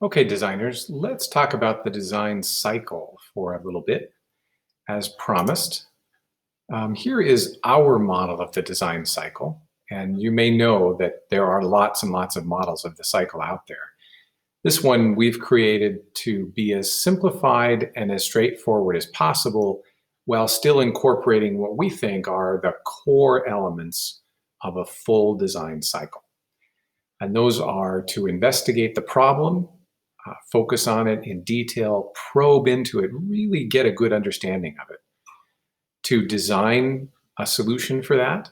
Okay, designers, let's talk about the design cycle for a little bit. As promised, here is our model of the design cycle. And you may know that there are lots and lots of models of the cycle out there. This one we've created to be as simplified and as straightforward as possible while still incorporating what we think are the core elements of a full design cycle. And those are to investigate the problem, focus on it in detail, probe into it, really get a good understanding of it. To design a solution for that,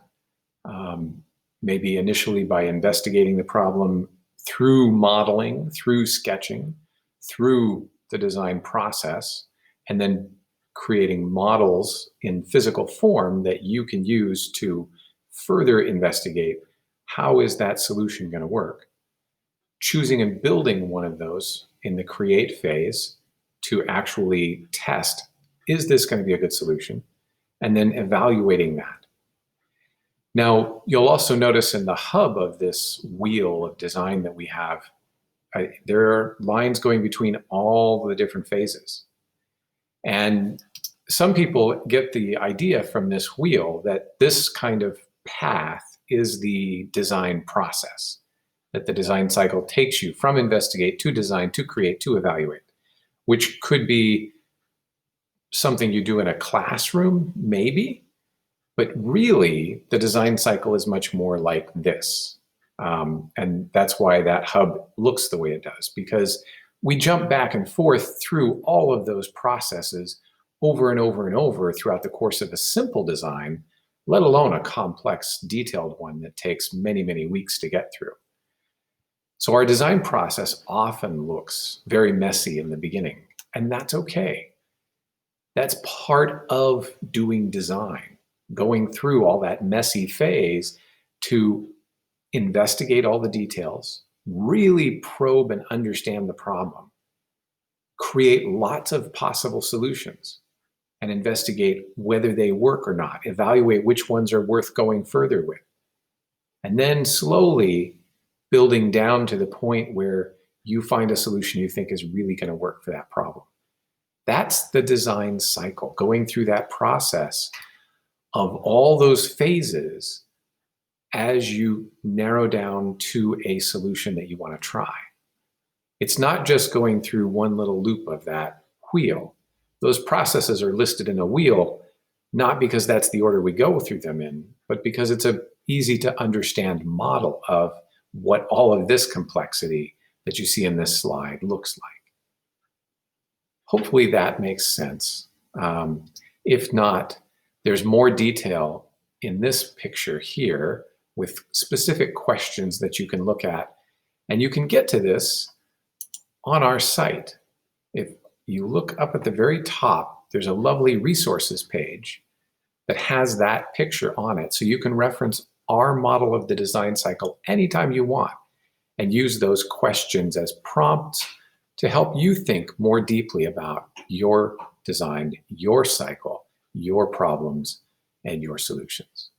maybe initially by investigating the problem through modeling, through sketching, through the design process, and then creating models in physical form that you can use to further investigate how is that solution going to work. Choosing and building one of those in the create phase to actually test, is this going to be a good solution? And then evaluating that. Now, you'll also notice in the hub of this wheel of design that we have, there are lines going between all the different phases. And some people get the idea from this wheel that this kind of path is the design process, that the design cycle takes you from investigate to design to create to evaluate, which could be something you do in a classroom, maybe, but really the design cycle is much more like this. And that's why that hub looks the way it does, because we jump back and forth through all of those processes over and over and over throughout the course of a simple design, let alone a complex, detailed one that takes many, many weeks to get through. So our design process often looks very messy in the beginning, and that's okay. That's part of doing design, going through all that messy phase to investigate all the details, really probe and understand the problem, create lots of possible solutions, and investigate whether they work or not, evaluate which ones are worth going further with. And then slowly building down to the point where you find a solution you think is really going to work for that problem. That's the design cycle, going through that process of all those phases as you narrow down to a solution that you want to try. It's not just going through one little loop of that wheel. Those processes are listed in a wheel, not because that's the order we go through them in, but because it's an easy to understand model of what all of this complexity that you see in this slide looks like. Hopefully that makes sense. If not, there's more detail in this picture here with specific questions that you can look at. And you can get to this on our site. If you look up at the very top, there's a lovely resources page that has that picture on it. So you can reference our model of the design cycle anytime you want and use those questions as prompts to help you think more deeply about your design, your cycle, your problems, and your solutions.